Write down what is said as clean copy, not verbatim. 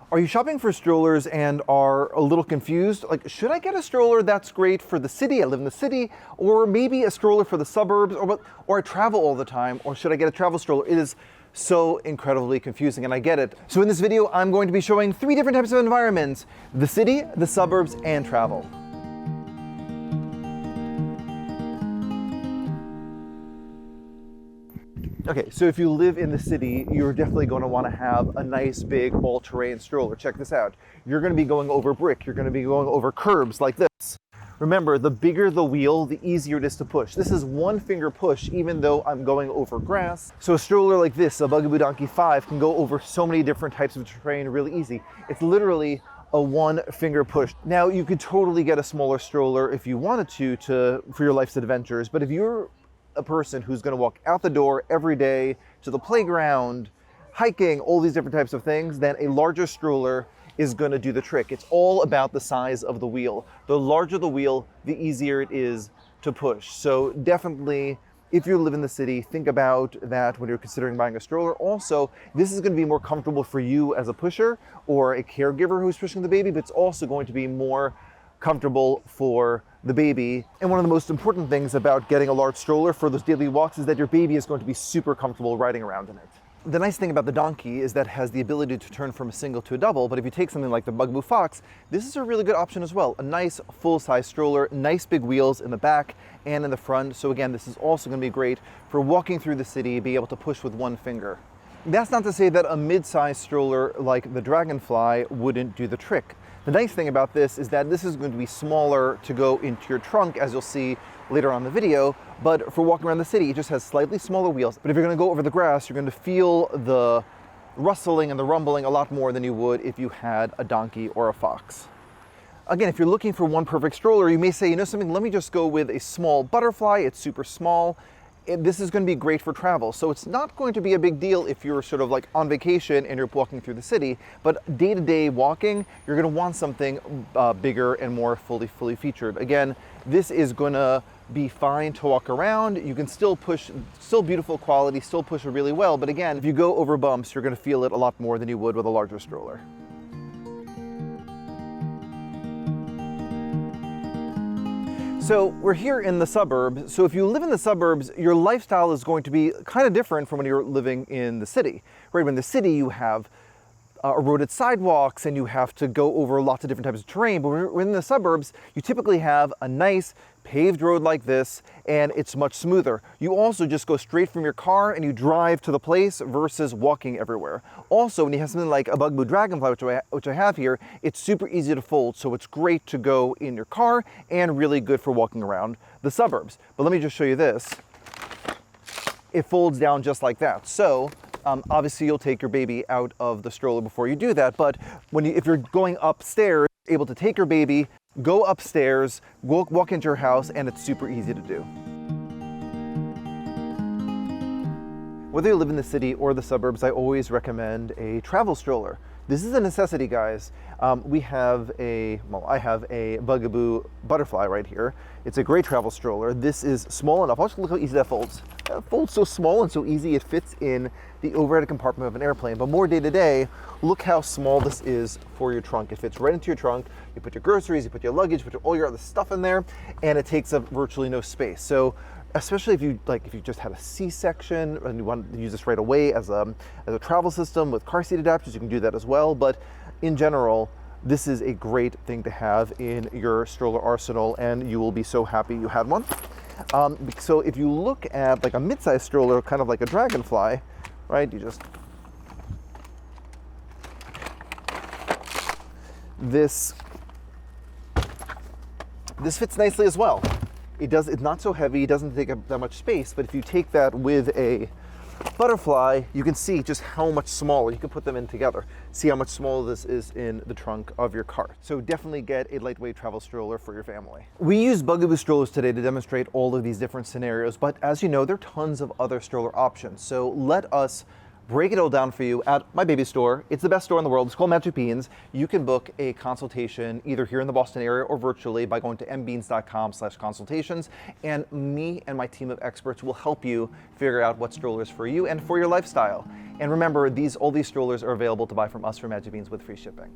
Are you shopping for strollers and are a little confused? Like, should I get a stroller that's great for the city, I live in the city, or maybe a stroller for the suburbs, or I travel all the time, or should I get a travel stroller? It is so incredibly confusing, and I get it. So in this video, I'm going to be showing 3 different types of environments: the city, the suburbs, and travel. Okay, so if you live in the city, you're definitely going to want to have a nice big all-terrain stroller. Check this out. You're going to be going over brick. You're going to be going over curbs like this. Remember, the bigger the wheel, the easier it is to push. This is one finger push, even though I'm going over grass. So a stroller like this, a Bugaboo Donkey 5, can go over so many different types of terrain really easy. It's literally a one finger push. Now, you could totally get a smaller stroller if you wanted to for your life's adventures, but if you're a person who's going to walk out the door every day to the playground, hiking, all these different types of things, then a larger stroller is going to do the trick. It's all about the size of the wheel. The larger the wheel, the easier it is to push. So definitely, if you live in the city, think about that when you're considering buying a stroller. Also, this is going to be more comfortable for you as a pusher or a caregiver who's pushing the baby, but it's also going to be more comfortable for the baby. And one of the most important things about getting a large stroller for those daily walks is that your baby is going to be super comfortable riding around in it. The nice thing about the Donkey is that it has the ability to turn from a single to a double, but if you take something like the Bugaboo Fox, this is a really good option as well. A nice full-size stroller, nice big wheels in the back and in the front. So again, this is also going to be great for walking through the city, be able to push with one finger. That's not to say that a mid-size stroller like the Dragonfly wouldn't do the trick. The nice thing about this is that this is going to be smaller to go into your trunk, as you'll see later on in the video, but for walking around the city, it just has slightly smaller wheels. But if you're going to go over the grass, you're going to feel the rustling and the rumbling a lot more than you would if you had a Donkey or a Fox. Again, if you're looking for one perfect stroller, you may say, you know something, let me just go with a small Butterfly. It's super small. This is going to be great for travel. So it's not going to be a big deal if you're sort of like on vacation and you're walking through the city, but day-to-day walking, you're going to want something bigger and more fully featured. Again, this is going to be fine to walk around. You can still push, still beautiful quality, still push it really well. But again, if you go over bumps, you're going to feel it a lot more than you would with a larger stroller. So we're here in the suburbs. So if you live in the suburbs, your lifestyle is going to be kind of different from when you're living in the city. Right? In the city, you have eroded sidewalks and you have to go over lots of different types of terrain. But when we're in the suburbs, you typically have a nice paved road like this, and it's much smoother. You also just go straight from your car and you drive to the place versus walking everywhere. Also, when you have something like a Bugaboo Dragonfly, which I have here, it's super easy to fold, so it's great to go in your car and really good for walking around the suburbs. But let me just show you this. It folds down just like that. So obviously you'll take your baby out of the stroller before you do that, but if you're going upstairs, able to take your baby, go upstairs, walk into your house, and it's super easy to do. Whether you live in the city or the suburbs, I always recommend a travel stroller. This is a necessity, guys. I have a Bugaboo Butterfly right here. It's a great travel stroller. This is small enough. Also, look how easy that folds. It folds so small and so easy, it fits in the overhead compartment of an airplane. But more day to day, look how small this is for your trunk. It fits right into your trunk. You put your groceries, you put your luggage, put all your other stuff in there, and it takes up virtually no space. So especially if you just had a C-section and you want to use this right away as a travel system with car seat adapters, you can do that as well. But in general, this is a great thing to have in your stroller arsenal, and you will be so happy you had one. So if you look at like a mid-sized stroller, kind of like a Dragonfly, right? This fits nicely as well. It's not so heavy, it doesn't take up that much space, but if you take that with a Butterfly, you can see just how much smaller. You can put them in together. See how much smaller this is in the trunk of your car. So definitely get a lightweight travel stroller for your family. We use Bugaboo strollers today to demonstrate all of these different scenarios, but as you know, there are tons of other stroller options. So let us break it all down for you at my baby store. It's the best store in the world. It's called Magic Beans. You can book a consultation either here in the Boston area or virtually by going to mbeans.com/consultations. And me and my team of experts will help you figure out what stroller is for you and for your lifestyle. And remember, all these strollers are available to buy from us for Magic Beans with free shipping.